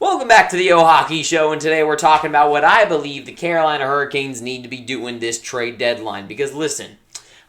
Welcome back to the O Hockey Show, and today we're talking about what I believe the Carolina Hurricanes need to be doing this trade deadline. Because listen,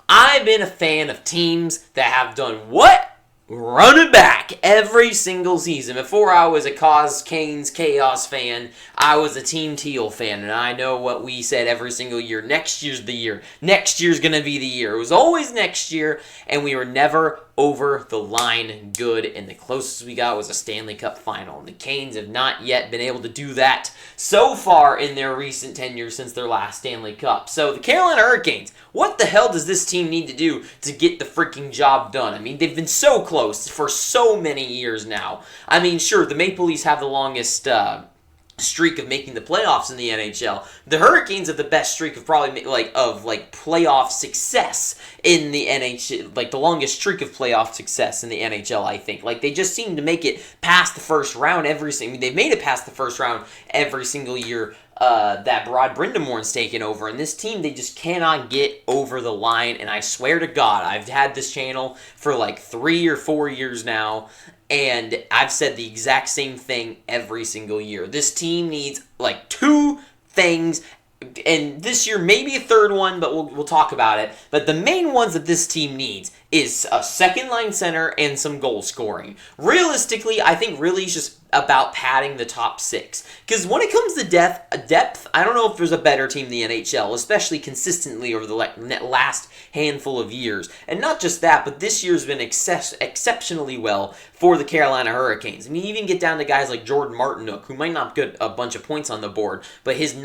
I've been a fan of teams that have done what? Run it back every single season. Before I was a Canes Chaos fan, I was a Team Teal fan, and I know what we said every single year. Next year's the year. Next year's going to be the year. It was always next year, and we were never over the line good, and the closest we got was a Stanley Cup final. And the Canes have not yet been able to do that so far in their recent tenure since their last Stanley Cup. So the Carolina Hurricanes, what the hell does this team need to do to get the freaking job done? I mean, they've been so close for so many years now. I mean, sure, the Maple Leafs have the longest streak of making the playoffs in the NHL. The Hurricanes have the best streak of probably playoff success in the NHL, like the longest streak of playoff success in the NHL, I think. Like, they just seem to make it past the first round they've made it past the first round every single year that Rod Brind'Amour's taken over. And this team, they just cannot get over the line. And I swear to God, I've had this channel for like 3 or 4 years now, and I've said the exact same thing every single year. This team needs like 2 things, and this year maybe a third one, but we'll talk about it. But the main ones that this team needs is a second-line center and some goal scoring. Realistically, I think really it's just about padding the top 6. Because when it comes to depth, I don't know if there's a better team in the NHL, especially consistently over the last handful of years. And not just that, but this year's been exceptionally well for the Carolina Hurricanes. I mean, you even get down to guys like Jordan Martinook, who might not get a bunch of points on the board, but his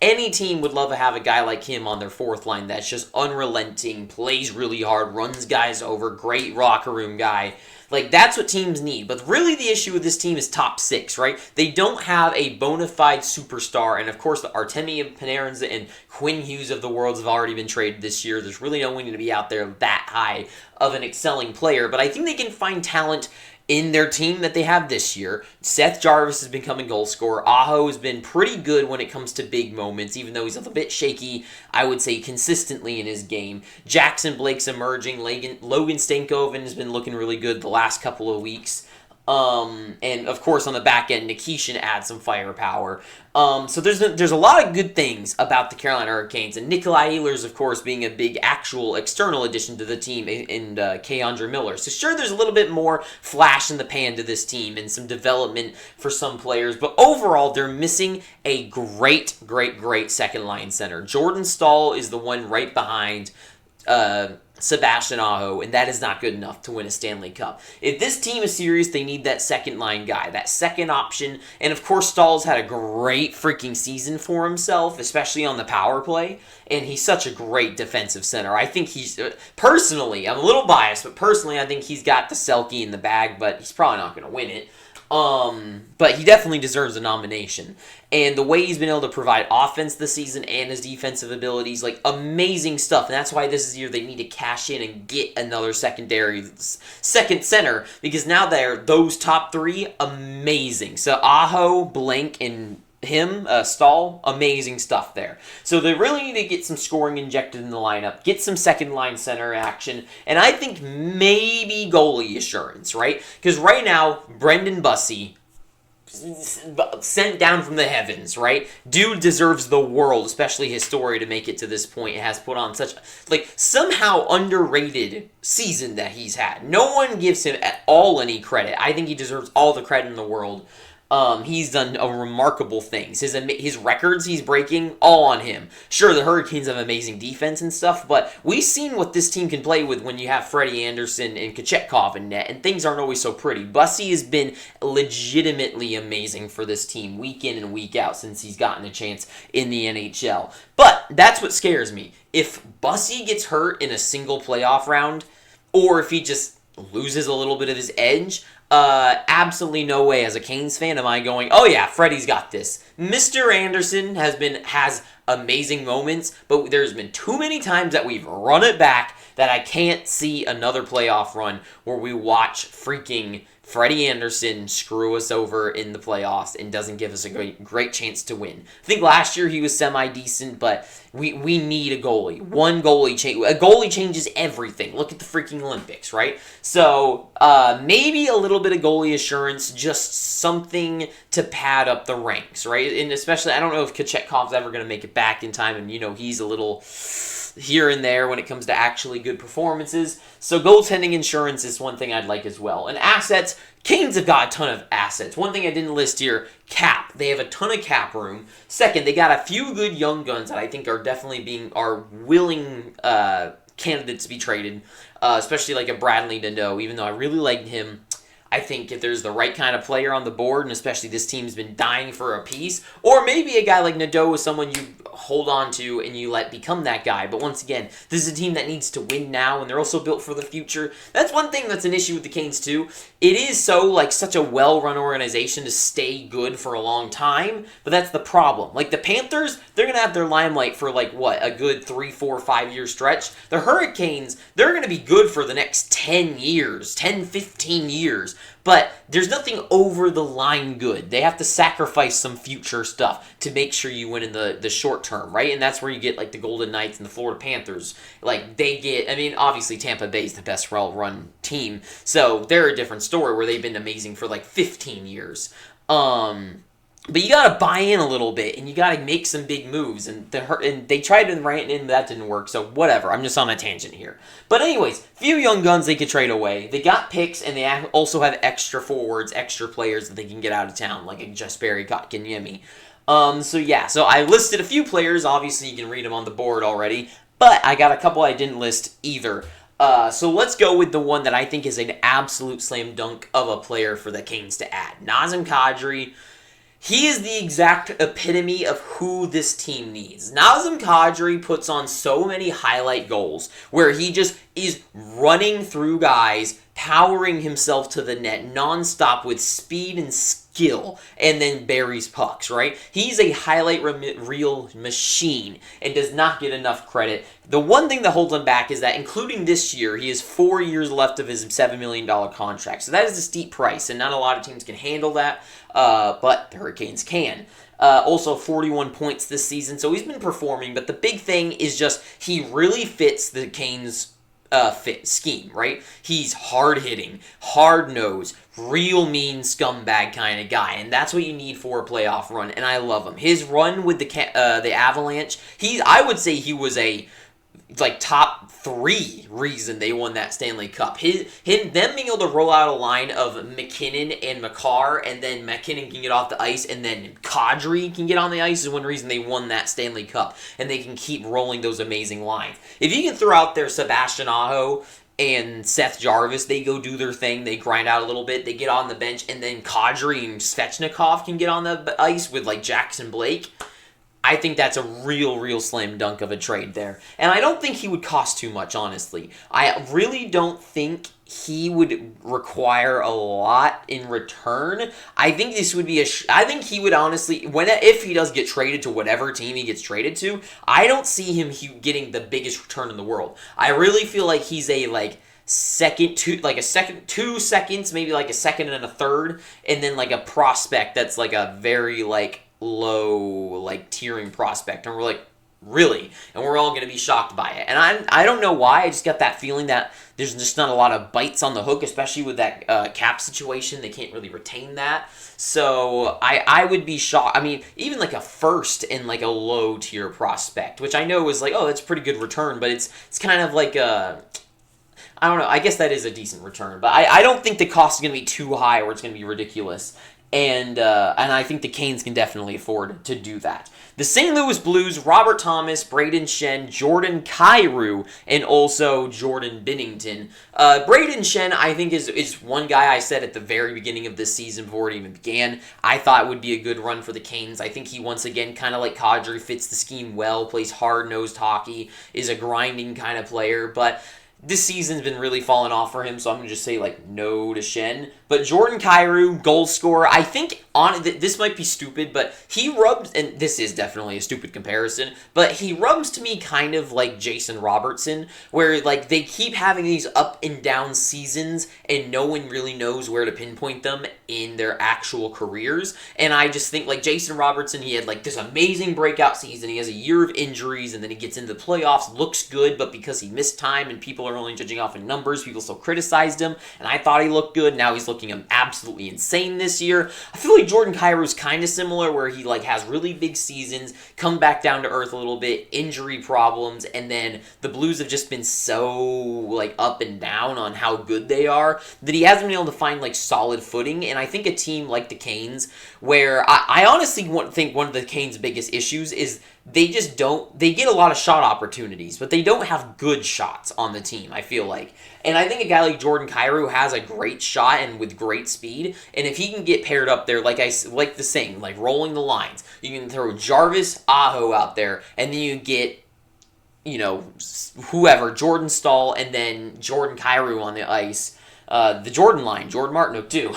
any team would love to have a guy like him on their fourth line that's just unrelenting, plays really hard, runs guys over, great locker room guy. Like, that's what teams need. But really the issue with this team is top 6, right? They don't have a bona fide superstar. And, of course, the Artemi Panarin's and Quinn Hughes of the world have already been traded this year. There's really no one to be out there that high of an excelling player. But I think they can find talent in their team that they have this year. Seth Jarvis has become a goal scorer. Aho has been pretty good when it comes to big moments, even though he's a little bit shaky, I would say, consistently in his game. Jackson Blake's emerging. Logan Stankoven has been looking really good the last couple of weeks. And of course on the back end, Nikishin adds some firepower. So there's a lot of good things about the Carolina Hurricanes, and Nikolai Ehlers, of course, being a big actual external addition to the team, and K'Andre Miller. So sure, there's a little bit more flash in the pan to this team and some development for some players, but overall they're missing a great second line center. Jordan Staal is the one right behind Sebastian Aho, and that is not good enough to win a Stanley Cup. If this team is serious, they need that second line guy, that second option. And of course, Stahl's had a great freaking season for himself, especially on the power play, and he's such a great defensive center. I think he's, personally, I'm a little biased, but personally I think he's got the Selke in the bag, but he's probably not going to win it. But he definitely deserves a nomination. And the way he's been able to provide offense this season and his defensive abilities, like, amazing stuff. And that's why this is the year they need to cash in and get another second center, because now those top 3, amazing. So Aho, Blank, and Stahl, amazing stuff there. So they really need to get some scoring injected in the lineup, get some second line center action, and I think maybe goalie assurance, right? Because right now, Brendan Bussey, sent down from the heavens, right? Dude deserves the world, especially his story to make it to this point. It has put on such, somehow underrated season that he's had. No one gives him at all any credit. I think he deserves all the credit in the world. He's done remarkable things. His records he's breaking, all on him. Sure, the Hurricanes have amazing defense and stuff, but we've seen what this team can play with when you have Freddie Anderson and Kochetkov in net, and things aren't always so pretty. Bussey has been legitimately amazing for this team week in and week out since he's gotten a chance in the NHL. But that's what scares me. If Bussey gets hurt in a single playoff round, or if he just loses a little bit of his edge, absolutely no way as a Canes fan am I going, oh yeah, Freddie's got this. Mr. Anderson has amazing moments, but there's been too many times that we've run it back that I can't see another playoff run where we watch freaking Freddie Anderson screw us over in the playoffs and doesn't give us a great chance to win. I think last year he was semi-decent, but we need a goalie. One goalie change. A goalie changes everything. Look at the freaking Olympics, right? So maybe a little bit of goalie assurance, just something to pad up the ranks, right? And especially, I don't know if Kachekhov's ever going to make it back in time, and he's a little here and there when it comes to actually good performances. So goaltending insurance is one thing I'd like as well. And assets, Canes have got a ton of assets. One thing I didn't list here, cap. They have a ton of cap room. Second, they got a few good young guns that I think are definitely willing candidates to be traded, especially like a Bradley Nadeau, even though I really liked him. I think if there's the right kind of player on the board, and especially this team's been dying for a piece, or maybe a guy like Nadeau is someone you hold on to and you let become that guy. But once again, this is a team that needs to win now, and they're also built for the future. That's one thing that's an issue with the Canes too. It is such a well-run organization to stay good for a long time, but that's the problem. Like the Panthers, they're going to have their limelight for a good 3, 4, 5-year stretch. The Hurricanes, they're going to be good for the next 10 years, 10, 15 years. But there's nothing over the line good. They have to sacrifice some future stuff to make sure you win in the short term, right? And that's where you get like the Golden Knights and the Florida Panthers. Obviously Tampa Bay is the best well-run team, so they're a different story where they've been amazing for 15 years. But you gotta buy in a little bit, and you gotta make some big moves. And they tried to write in, that didn't work. So whatever. I'm just on a tangent here. But anyways, few young guns they could trade away. They got picks, and they also have extra forwards, extra players that they can get out of town, like a Jesperi Kotkaniemi. So I listed a few players. Obviously, you can read them on the board already. But I got a couple I didn't list either. So let's go with the one that I think is an absolute slam dunk of a player for the Canes to add. Nazem Kadri. He is the exact epitome of who this team needs. Nazem Kadri puts on so many highlight goals where he just is running through guys, powering himself to the net nonstop with speed and skill, and then buries pucks, right? He's a highlight reel machine and does not get enough credit. The one thing that holds him back is that, including this year, he has 4 years left of his $7 million contract. So that is a steep price, and not a lot of teams can handle that, but the Hurricanes can. Also 41 points this season, so he's been performing, but the big thing is just he really fits the Canes' fit scheme, right? He's hard-hitting, hard-nosed, real mean scumbag kind of guy, and that's what you need for a playoff run, and I love him. His run with the Avalanche, I would say he was a top 3 reason they won that Stanley Cup. Them being able to roll out a line of McKinnon and Makar, and then McKinnon can get off the ice, and then Kadri can get on the ice is one reason they won that Stanley Cup, and they can keep rolling those amazing lines. If you can throw out there Sebastian Aho and Seth Jarvis, they go do their thing, they grind out a little bit, they get on the bench, and then Kadri and Svechnikov can get on the ice with Jackson Blake. I think that's a real slam dunk of a trade there. And I don't think he would cost too much, honestly. I really don't think he would require a lot in return. I think this would be I think he would honestly, if he does get traded to whatever team he gets traded to, I don't see him getting the biggest return in the world. I really feel like he's a second, 2 seconds, maybe a second and a third, and then a prospect that's a very low tiering prospect, and we're really, and we're all going to be shocked by it. And I don't know why, I just got that feeling that there's just not a lot of bites on the hook, especially with that cap situation. They can't really retain that, so I would be shocked. I mean, even a first and a low tier prospect, which I know is that's a pretty good return, but it's kind of I don't know, I guess that is a decent return, but I don't think the cost is going to be too high or it's going to be ridiculous. And I think the Canes can definitely afford to do that. The St. Louis Blues, Robert Thomas, Braden Shen, Jordan Kyrou, and also Jordan Binnington. Braden Shen, I think, is one guy I said at the very beginning of this season before it even began. I thought would be a good run for the Canes. I think he, once again, kind of like Kadri, fits the scheme well, plays hard-nosed hockey, is a grinding kind of player, but this season's been really falling off for him, so I'm going to just say, like, no to Shen. But Jordan Kyrou, goal scorer, I think, this might be stupid, but he rubs, and this is definitely a stupid comparison, but he rubs to me kind of like Jason Robertson, where, like, they keep having these up and down seasons, and no one really knows where to pinpoint them in their actual careers. And I just think, like, Jason Robertson, he had, like, this amazing breakout season, he has a year of injuries, and then he gets into the playoffs, looks good, but because he missed time and people are only judging off in numbers, people still criticized him, and I thought he looked good. Now he's looking absolutely insane this year. I feel like Jordan Kyrou is kind of similar, where he, like, has really big seasons, come back down to earth a little bit, injury problems, and then the Blues have just been so, like, up and down on how good they are that he hasn't been able to find, like, solid footing. And I think a team like the Canes, where I honestly think one of the Canes' biggest issues is they just don't, they get a lot of shot opportunities, but they don't have good shots on the team, I feel like. And I think a guy like Jordan Kyrou has a great shot and with great speed, and if he can get paired up there, like the saying, like rolling the lines, you can throw Jarvis Aho out there, and then you get, you know, whoever, Jordan Stahl, and then Jordan Kyrou on the ice, the Jordan line, Jordan Martineau too.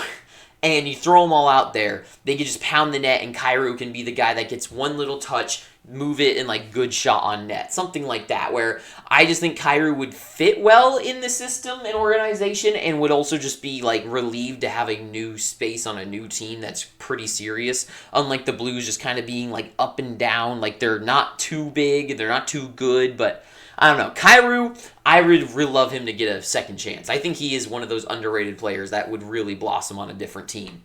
And you throw them all out there, they can just pound the net, and Kyrou can be the guy that gets one little touch, move it, and, like, good shot on net. Something like that, where I just think Kyrou would fit well in the system and organization, and would also just be, like, relieved to have a new space on a new team that's pretty serious. Unlike the Blues just kind of being, like, up and down, like, they're not too big, they're not too good, but I don't know. Kyrou, I would really love him to get a second chance. I think he is one of those underrated players that would really blossom on a different team.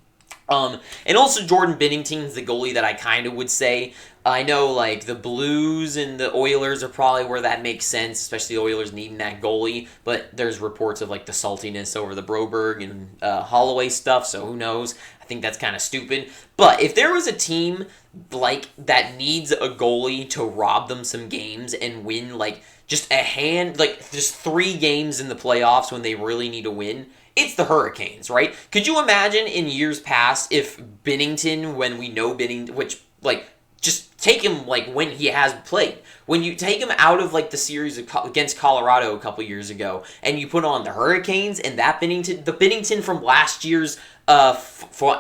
And also Jordan Binnington's the goalie that I kind of would say. I know, like, the Blues and the Oilers are probably where that makes sense, especially the Oilers needing that goalie, but there's reports of, like, the saltiness over the Broberg and Holloway stuff, so who knows? I think that's kind of stupid. But if there was a team, like, that needs a goalie to rob them some games and win, like, just 3 games in the playoffs when they really need to win, it's the Hurricanes, right? Could you imagine in years past if Binnington, when we know Binnington, which, like, just take him, like, when he has played. When you take him out of, like, the series against Colorado a couple years ago, and you put on the Hurricanes and that Binnington, the Binnington from last year's Four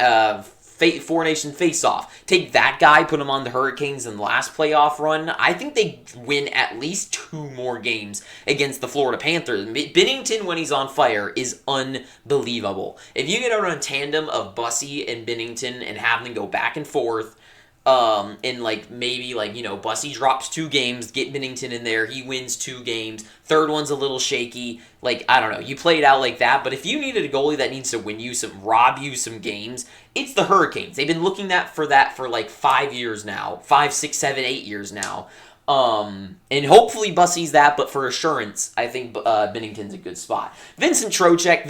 Nation face-off. Take that guy, put him on the Hurricanes in the last playoff run. I think they win at least 2 more games against the Florida Panthers. Binnington, when he's on fire, is unbelievable. If you get on a tandem of Bussy and Binnington and have them go back and forth, and, like, maybe, like, you know, Bussy drops 2 games, get Binnington in there, he wins 2 games, third one's a little shaky, like, I don't know, you play it out like that. But if you needed a goalie that needs to win you rob you some games, it's the Hurricanes. They've been looking for like 5 years now, 5, 6, 7, 8 years now. And hopefully Bussy's that, but for assurance, I think Binnington's a good spot. Vinny Trocheck,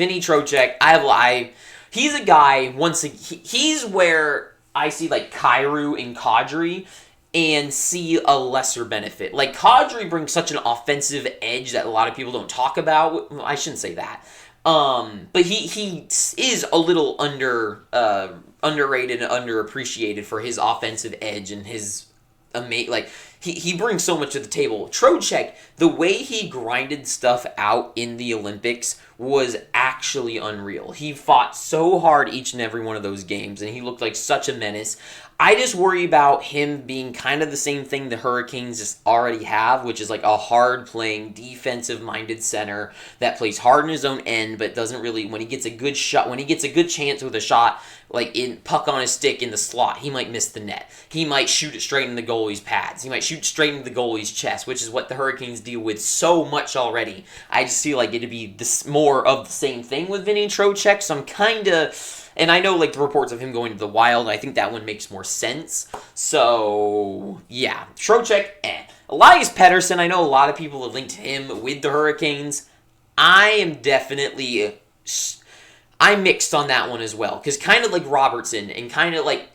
he's a guy, he's where I see, like, Kyrou and Kadri and see a lesser benefit. Like, Kadri brings such an offensive edge that a lot of people don't talk about. Well, I shouldn't say that. But he is a little underrated and underappreciated for his offensive edge and his he brings so much to the table. Trocheck, the way he grinded stuff out in the Olympics was actually unreal. He fought so hard each and every one of those games, and he looked like such a menace. I just worry about him being kind of the same thing the Hurricanes just already have, which is like a hard-playing, defensive-minded center that plays hard in his own end, but doesn't really, when he gets a good shot, when he gets a good chance with a shot, like in puck on his stick in the slot, he might miss the net. He might shoot it straight in the goalie's pads. He might shoot straight into the goalie's chest, which is what the Hurricanes deal with so much already. I just feel like it'd be this more of the same thing with Vinny Trocheck, so I'm kind of... And I know, like, the reports of him going to the Wild, I think that one makes more sense. So, yeah. Trocheck, Elias Pettersson, I know a lot of people have linked him with the Hurricanes. I am definitely... I'm mixed on that one as well. Because kind of like Robertson and kind of like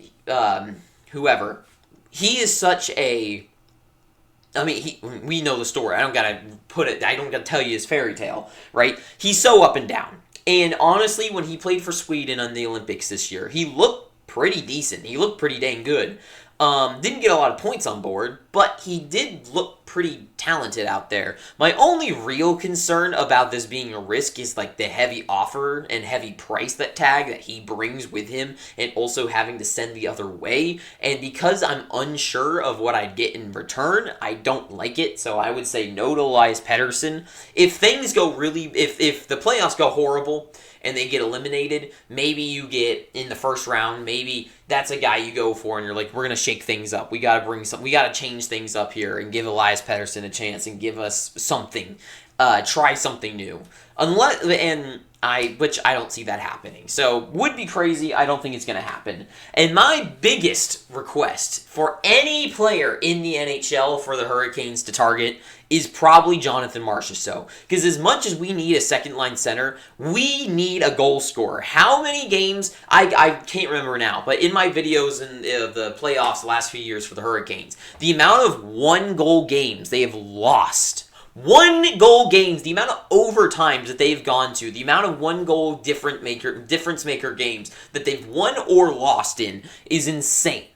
whoever, he is such a... I mean, we know the story. I don't gotta tell you his fairy tale, right? He's so up and down. And honestly, when he played for Sweden on the Olympics this year, he looked pretty decent. He looked pretty dang good. Didn't get a lot of points on board, but he did look pretty talented out there. My only real concern about this being a risk is like the heavy offer and heavy price tag that he brings with him, and also having to send the other way. And because I'm unsure of what I'd get in return, I don't like it. So I would say no to Elias Pettersson. If things go really, if the playoffs go horrible and they get eliminated, maybe you get in the first round, maybe that's a guy you go for and you're like, we're going to shake things up. We got to change things up here and give Elias Pettersson a chance and give us something. Try something new. Which I don't see that happening. So, would be crazy. I don't think it's going to happen. And my biggest request for any player in the NHL for the Hurricanes to target is probably Jonathan Marchessault. Because as much as we need a second-line center, we need a goal scorer. How many games, I can't remember now, but in my videos in the playoffs the last few years for the Hurricanes, the amount of one-goal games they have lost, one-goal games, the amount of overtimes that they've gone to, the amount of one-goal difference maker games that they've won or lost in is insane.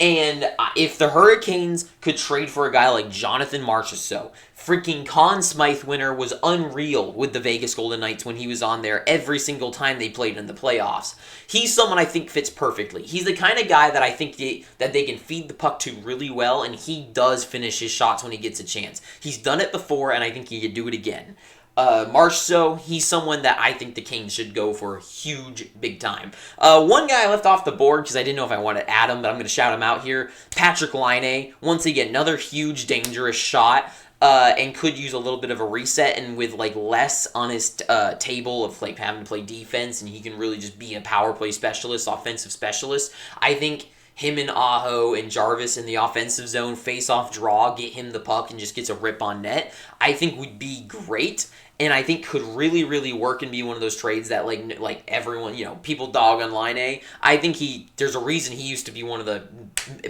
And if the Hurricanes could trade for a guy like Jonathan Marchessault, freaking Conn Smythe winner was unreal with the Vegas Golden Knights when he was on there every single time they played in the playoffs. He's someone I think fits perfectly. He's the kind of guy that I think that they can feed the puck to really well, and he does finish his shots when he gets a chance. He's done it before, and I think he could do it again. Marchessault, he's someone that I think the Kings should go for huge, big time. One guy I left off the board because I didn't know if I wanted to add him, but I'm going to shout him out here. Patrik Laine, once again, another huge, dangerous shot. And could use a little bit of a reset, and with like less on his table of like having to play defense, and he can really just be a power play specialist, offensive specialist. I think him and Aho and Jarvis in the offensive zone, face-off draw, get him the puck and just gets a rip on net, I think would be great. And I think could really, really work and be one of those trades that like everyone, people dog on Laine. I think there's a reason he used to be one of the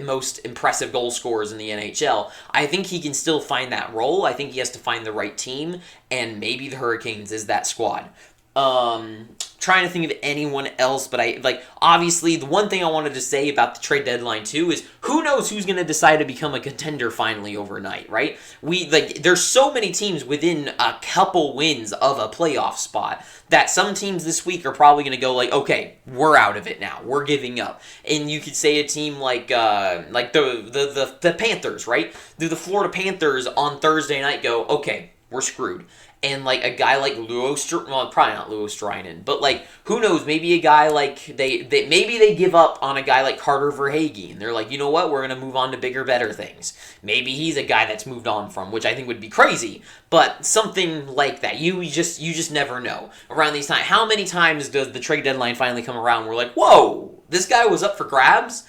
most impressive goal scorers in the NHL. I think he can still find that role. I think he has to find the right team, and maybe the Hurricanes is that squad. Trying to think of anyone else, but obviously the one thing I wanted to say about the trade deadline too is who knows who's going to decide to become a contender finally overnight, right? There's so many teams within a couple wins of a playoff spot that some teams this week are probably going to go okay, we're out of it now. We're giving up. And you could say a team like the Panthers, right? Do the Florida Panthers on Thursday night go, okay, we're screwed. And a guy like probably not Leo Strinan, but who knows? Maybe a guy maybe they give up on a guy like Carter Verhaeghe, and they're like, you know what? We're gonna move on to bigger, better things. Maybe he's a guy that's moved on from, which I think would be crazy, but something like that. You just never know around these times. How many times does the trade deadline finally come around? We're like, whoa, this guy was up for grabs,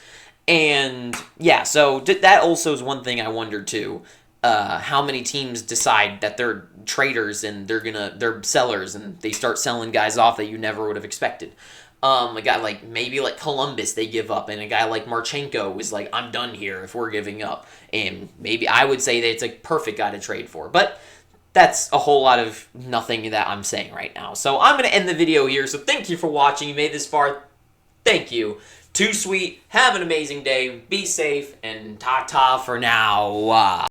and yeah. So that also is one thing I wonder too. How many teams decide that they're traders and they're sellers and they start selling guys off that you never would have expected. A guy maybe Columbus, they give up, and a guy like Marchenko was like, I'm done here if we're giving up. And maybe I would say that it's a perfect guy to trade for. But that's a whole lot of nothing that I'm saying right now. So I'm going to end the video here. So thank you for watching. You made it this far. Thank you. Too sweet. Have an amazing day. Be safe. And ta-ta for now.